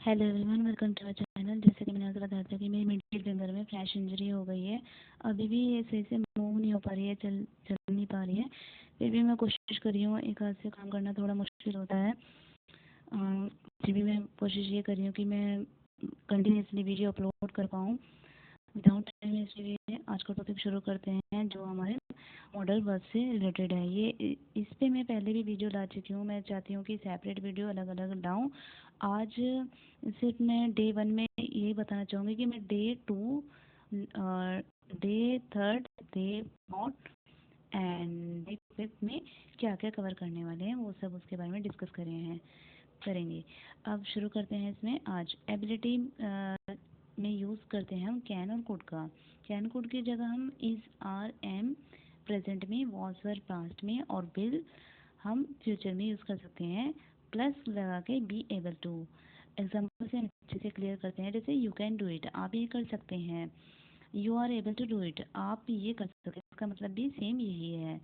Hello everyone, welcome to our channel. जैसे कि मैंने आपको बताया था कि मेरी मिडिल फिंगर में फ्लैश इंजरी हो गई है। अभी भी ये सही से मूव नहीं हो पा रही है, चल नहीं पा रही है। फिर भी मैं कोशिश कर रही हूँ। एक हाथ से काम करना थोड़ा मुश्किल होता है। फिर भी मैं कोशिश ये कर रही हूँ कि मैं कंटिन्यूसली वीडियो अपलोड कर पाऊँ विदाउट टाइम। इसलिए आज का टॉपिक शुरू करते हैं जो हमारे मॉडल बस से रिलेटेड है। ये इस पे मैं पहले भी वीडियो ला चुकी हूँ। मैं चाहती हूँ कि सेपरेट वीडियो अलग अलग लाऊं। आज सिर्फ मैं डे 1 में यही बताना चाहूँगी कि मैं डे 3, डे 4 एंड डे 5 में क्या क्या कवर करने वाले हैं वो सब उसके बारे में डिस्कस करेंगे। अब शुरू करते हैं। इसमें आज एबिलिटी में यूज़ करते हैं हम कैन और कुड का। कैन कुड की जगह हम इज़, आर, एम प्रेजेंट में, वॉज वर पास्ट में, और विल हम फ्यूचर में यूज़ कर सकते हैं प्लस लगा के बी एबल टू। एग्जाम्पल से हम अच्छे से क्लियर करते हैं। जैसे यू कैन डू इट, आप ये कर सकते हैं। You are able to do it, आप ये कर सकते हैं। इसका मतलब भी सेम यही है।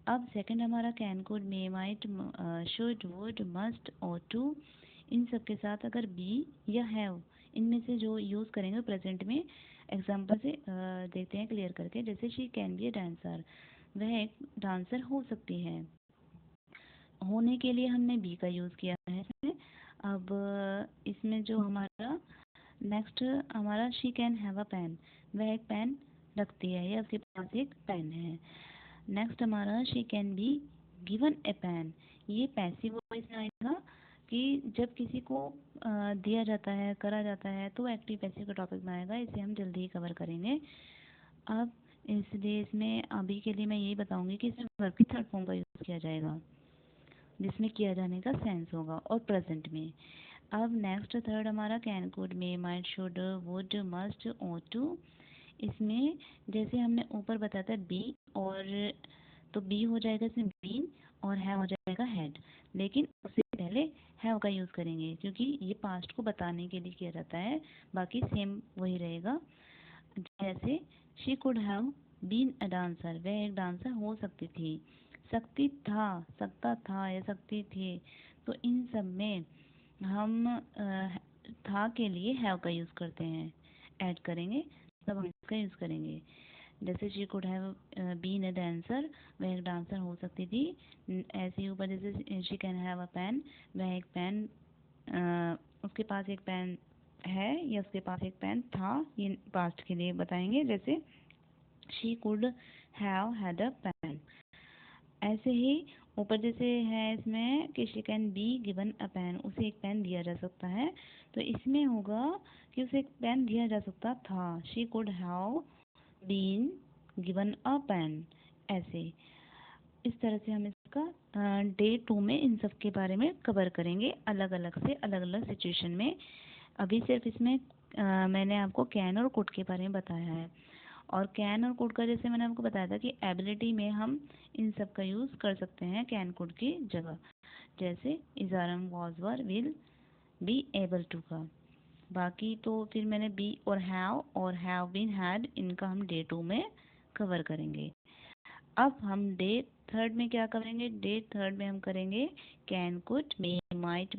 अब सेकंड हमारा can could, may, might, should, would, must और टू। इन सब के साथ अगर बी या हैव इनमें से जो यूज़ करेंगे प्रेजेंट में। एग्जाम्पल से देखते हैं क्लियर करके। जैसे she can B a dancer, वह एक डांसर हो सकती है। होने के लिए हमने बी का यूज़ किया है इसमें। अब इसमें जो हमारा नेक्स्ट हमारा she can have a pen, वह एक पेन रखती है या उसके पास एक पेन है। नेक्स्ट हमारा she can be given a pen, ये पैसिव वॉइस में आएगा कि जब किसी को दिया जाता है, करा जाता है, तो एक्टिव पैसिव का टॉपिक में आएगा। इसे हम जल्दी ही कवर करेंगे। अब इसलिए इसमें अभी के लिए मैं यही बताऊंगी कि इसमें वर्ब की थर्ड फॉर्म का यूज़ किया जाएगा जिसमें किया जाने का सेंस होगा और प्रेजेंट में। अब नेक्स्ट थर्ड हमारा can, could, may, might, should, would, must और टू। इसमें जैसे हमने ऊपर बताया था बी, और तो बी हो जाएगा इसमें बीन, और हैव हो जाएगा हैड। लेकिन उससे पहले हैव का यूज़ करेंगे क्योंकि ये पास्ट को बताने के लिए किया जाता है। बाकी सेम वही रहेगा। जैसे she could have been a dancer, वह एक डांसर हो सकती थी। सकती था, सकता था या सकती थी। तो इन सब में हम था के लिए हैव का यूज़ करते हैं, ऐड करेंगे तब हम इसका यूज़ करेंगे। जैसे she could have been a dancer, वह एक डांसर हो सकती थी। ऐसे ही ऊपर जैसे she can have a pen, वह एक पेन, उसके पास एक पेन है या उसके पास एक पेन था, ये पास्ट के लिए बताएंगे। जैसे she could have had a pen. ऐसे ही ऊपर जैसे है इसमें कि she can be given a pen, उसे एक पेन दिया जा सकता है। तो इसमें होगा कि उसे एक पेन दिया जा सकता था। She could have been given a pen. ऐसे इस तरह से हम इसका डे 2 में इन सब के बारे में कवर करेंगे अलग अलग से, अलग अलग सिचुएशन में। अभी सिर्फ इसमें मैंने आपको कैन और कुड के बारे में बताया है। और कैन और कुड का जैसे मैंने आपको बताया था कि एबिलिटी में हम इन सब का यूज़ कर सकते हैं कैन कुड की जगह। जैसे is, are, M, was, were, will, be able to का। बाकी तो फिर मैंने बी और हैव बीन, हैड, इनका हम डे 2 में कवर करेंगे। अब हम डे 3 में क्या करेंगे? डे 3 में हम करेंगे can, could, may, might,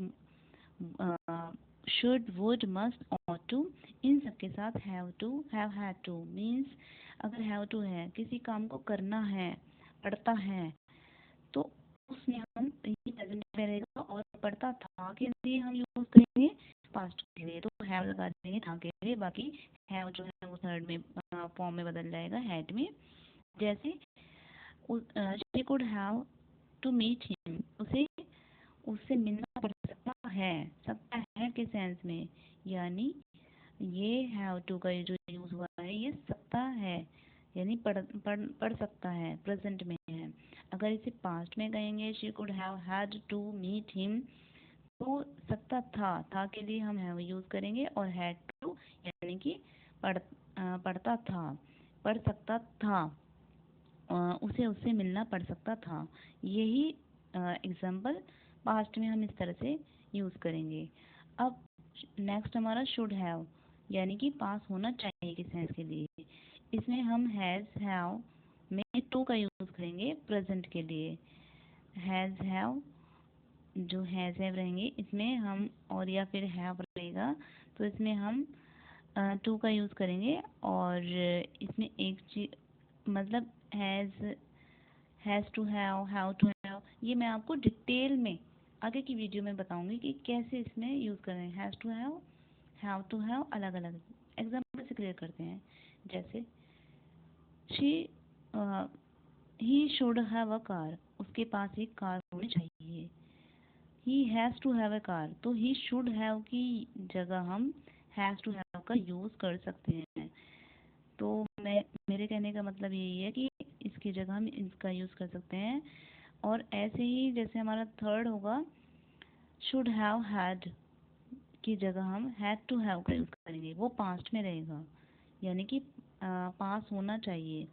should, would, must और टू। इन सब के साथ have to, have had to. Means अगर हैव टू है, किसी काम को करना है, पढ़ता है, तो उसमें हम ये प्रेजेंट में रहेगा। और पढ़ता था के लिए हम यूज करेंगे पास्ट के लिए, तो हैव लगा देंगे था के लिए। बाकी हैव जो है वो थर्ड में फॉर्म में बदल जाएगा हैड में। जैसे she could have to meet him, उसे उससे मिलना पड़ सकता है के सेंस में। यानी ये हैव टू का जो यूज हुआ है ये सकता है, यानी पढ़ सकता है, प्रेजेंट में है। अगर इसे पास्ट में कहेंगे she could have had to meet him, तो सकता था के लिए हम हैव यूज करेंगे, और हैड टू यानी कि पढ़ता था, पढ़ सकता था, उसे उससे मिलना पड़ सकता था। यही एग्जाम्पल पास्ट में हम इस तरह से यूज़ करेंगे। अब नेक्स्ट हमारा शुड हैव, यानी कि पास होना चाहिए के सेंस के लिए। इसमें हम हैज़, हैव में टू का यूज़ करेंगे प्रेजेंट के लिए। हैज़, हैव जो हैज़ हैव रहेंगे इसमें हम, और या फिर हैव रहेगा तो इसमें हम टू का यूज़ करेंगे। और इसमें एक चीज मतलब has to have to have, ये मैं आपको डिटेल में आगे की वीडियो में बताऊंगी कि कैसे इसमें यूज़ करें। Has to have to have अलग अलग एग्जाम्पल से क्लियर करते हैं। जैसे she he should have a car, उसके पास एक कार होनी चाहिए। He has to have a car, तो ही शुड हैव की जगह हम हैज़ टू हैव का यूज़ कर सकते हैं। तो मेरे कहने का मतलब यही है कि इसकी जगह हम इसका यूज़ कर सकते हैं। और ऐसे ही जैसे हमारा थर्ड होगा, शुड हैव हैड की जगह हम हैड टू हैव का यूज़ करेंगे, वो पास्ट में रहेगा, यानी कि पास होना चाहिए।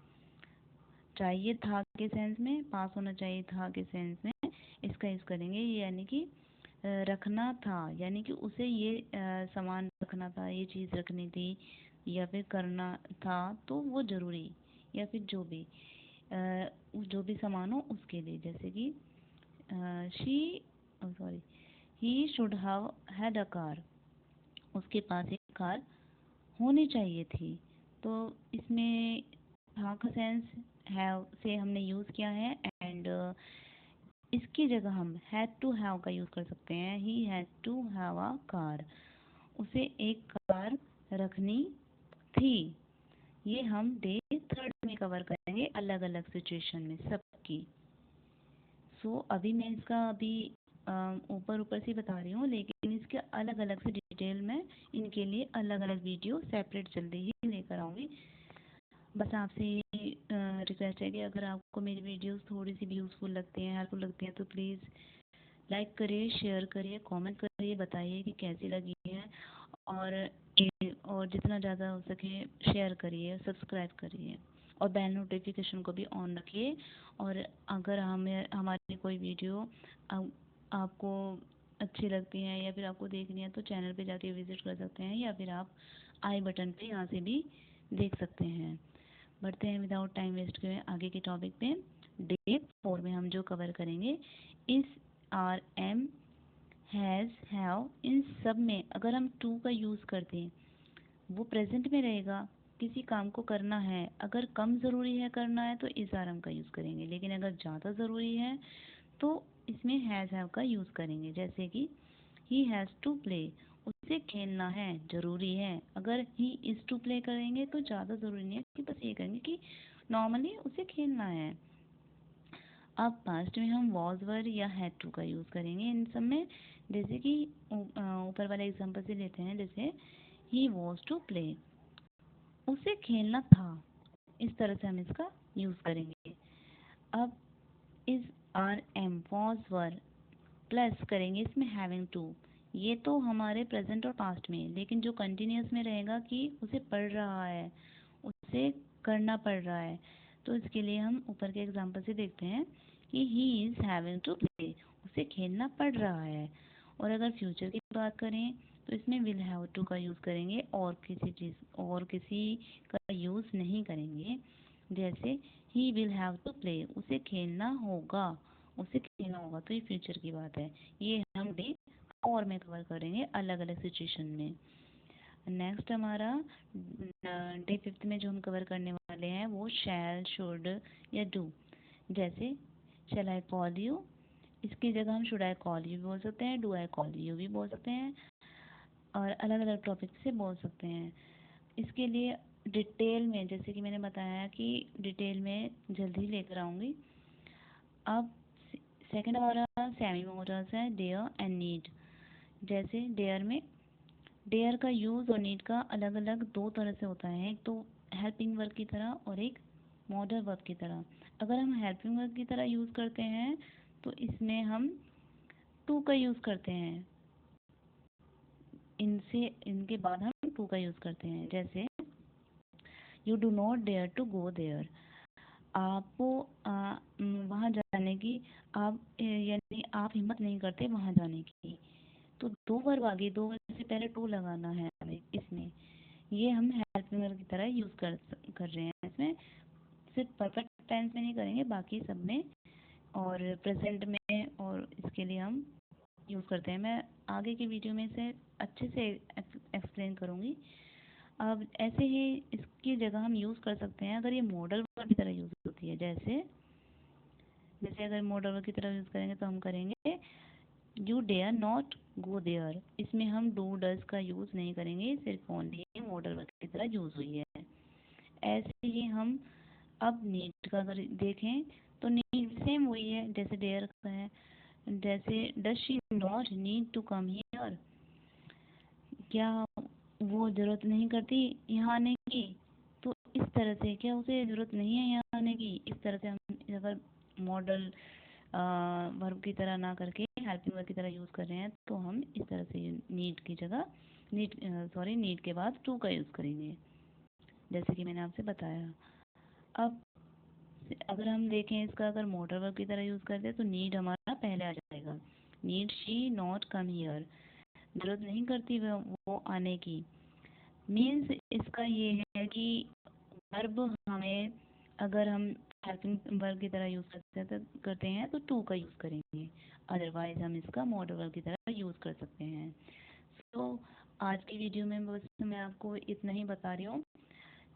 चाहिए था के सेंस में, पास होना चाहिए था के सेंस में इसका यूज़ करेंगे। यानी कि रखना था, यानी कि उसे ये सामान रखना था, ये चीज़ रखनी थी, या फिर करना था तो वो ज़रूरी, या फिर जो भी सामान हो उसके लिए। जैसे कि she sorry he should have had a car, उसके पास एक कार होनी चाहिए थी। तो इसमें था का सेंस हैव से हमने यूज़ किया है, एंड इसकी जगह हम हैड टू हैव का यूज़ कर सकते हैं। He had to have a car, उसे एक कार रखनी थी। ये हम डे थर्ड में कवर करेंगे अलग अलग सिचुएशन में सबकी। सो अभी मैं इसका अभी ऊपर ऊपर से बता रही हूँ, लेकिन इसके अलग अलग से डिटेल में इनके लिए अलग अलग वीडियो सेपरेट जल्दी ही लेकर आऊँगी। बस आपसे ये रिक्वेस्ट है कि अगर आपको मेरी वीडियोस थोड़ी सी भी यूज़फुल लगती हैं, हेल्पफुल लगती हैं, तो प्लीज़ लाइक करिए, शेयर करिए, कमेंट करिए, बताइए कि कैसी लगी है। और और जितना ज़्यादा हो सके शेयर करिए, सब्सक्राइब करिए, और बेल नोटिफिकेशन को भी ऑन रखिए। और अगर हमारी कोई वीडियो आपको अच्छी लगती है या फिर आपको देखनी है तो चैनल पे जाके विजिट कर सकते हैं, या फिर आप आई बटन पे यहाँ से भी देख सकते हैं। बढ़ते हैं विदाउट टाइम वेस्ट किए आगे के टॉपिक पे। डे 4 में हम जो कवर करेंगे, इस आर एम हैज़ हैव इन सब में अगर हम टू का यूज़ करते हैं वो प्रेजेंट में रहेगा। किसी काम को करना है, अगर कम ज़रूरी है करना है तो इस आर एम का यूज़ करेंगे, लेकिन अगर ज़्यादा ज़रूरी है तो इसमें हैज़ हैव का यूज़ करेंगे। जैसे कि ही हैज़ टू प्ले, उसे खेलना है, ज़रूरी है। अगर ही इज़ टू प्ले करेंगे तो ज़्यादा ज़रूरी नहीं है कि बस ये करेंगे कि नॉर्मली उसे खेलना है। अब पास्ट में हम वॉज वर या हैड टू का यूज़ करेंगे इन सब में। जैसे कि ऊपर वाला एग्जांपल से लेते हैं, जैसे ही वॉज टू प्ले, उसे खेलना था, इस तरह से हम इसका यूज़ करेंगे। अब इस R M was were plus करेंगे इसमें हैविंग टू, ये तो हमारे प्रेजेंट और पास्ट में, लेकिन जो कंटिन्यूस में रहेगा कि उसे पढ़ रहा है, उसे करना पड़ रहा है। तो इसके लिए हम ऊपर के एग्जांपल से देखते हैं कि he is having to play, उसे खेलना पड़ रहा है। और अगर फ्यूचर की बात करें तो इसमें विल हैव टू का यूज़ करेंगे, और किसी का यूज़ नहीं करेंगे। जैसे he will have to play, उसे खेलना होगा, उसे खेलना होगा, तो ये फ्यूचर की बात है। ये हम डे और में कवर करेंगे अलग अलग सिचुएशन में। नेक्स्ट हमारा डे 5 में जो हम कवर करने वाले हैं वो शैल, शुड या डू। जैसे शैल आई कॉल यू, इसकी जगह हम शुड आई कॉल यू भी बोल सकते हैं, डू आई कॉल यू भी बोल सकते हैं, और अलग अलग टॉपिक से बोल सकते हैं। इसके लिए डिटेल में, जैसे कि मैंने बताया कि डिटेल में जल्दी लेकर आऊँगी। अब सेकंड हमारा सेमी मोडल्स है, डेयर एंड नीड। जैसे डेयर में, डेयर का यूज़ और नीड का अलग अलग दो तरह से होता है, एक तो हेल्पिंग वर्ब की तरह और एक मॉडल वर्ब की तरह। अगर हम हेल्पिंग वर्ब की तरह यूज़ करते हैं तो इसमें हम टू का यूज़ करते हैं, इनके बाद हम टू का यूज़ करते हैं। जैसे you do not dare to go there, आपको वहाँ जाने की यानी आप हिम्मत नहीं करते वहाँ जाने की। तो दो वर्ब आ गई, दो वर्ब से पहले टू लगाना है हमें इसमें। ये हम हेल्पिंग वर्ब की तरह यूज़ कर रहे हैं। इसमें सिर्फ परफेक्ट टेंस में नहीं करेंगे, बाकी सब में और प्रेजेंट में, और इसके लिए हम यूज़ करते हैं। मैं आगे की वीडियो में इसे अच्छे से एक्सप्लेन करूँगी। अब ऐसे ही इसकी जगह हम यूज़ कर सकते हैं अगर ये मॉडल वर्ब की तरह यूज़ होती है। जैसे जैसे अगर मॉडल वर्ब की तरह यूज़ करेंगे तो हम करेंगे you dare not go there. इसमें हम डू डज का यूज़ नहीं करेंगे, सिर्फ ओनली मॉडल वर्ब की तरह यूज़ हुई है। ऐसे ही हम अब नीड का अगर देखें तो नीड सेम वही है जैसे डेयर का है। जैसे does she not need to come here, क्या वो ज़रूरत नहीं करती यहाँ आने की। तो इस तरह से क्या उसे ज़रूरत नहीं है यहाँ आने की, इस तरह से हम अगर मॉडल वर्ब की तरह ना करके हेल्पिंग वर्ब की तरह यूज़ कर रहे हैं तो हम इस तरह से नीड की जगह नीड के बाद टू का यूज़ करेंगे, जैसे कि मैंने आपसे बताया। अब अगर हम देखें इसका अगर मॉडल वर्ब की तरह यूज़ करते हैं तो नीड हमारा पहले आ जाएगा। Need she not come here, ज़रूरत नहीं करती वो आने की। मीन्स इसका ये है कि वर्ब हमें अगर हम हेल्पिंग वर्ब की तरह यूज़ करते हैं तो टू का यूज़ करेंगे, अदरवाइज हम इसका मॉडल वर्ब की तरह यूज़ कर सकते हैं। तो आज की वीडियो में बस मैं आपको इतना ही बता रही हूँ।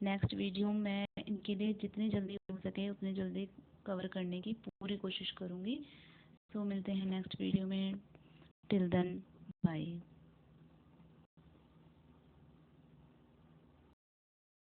नेक्स्ट वीडियो में इनके लिए जितनी जल्दी हो सके उतनी जल्दी कवर करने की पूरी कोशिश करूँगी। तो मिलते हैं नेक्स्ट वीडियो में। Till then bye.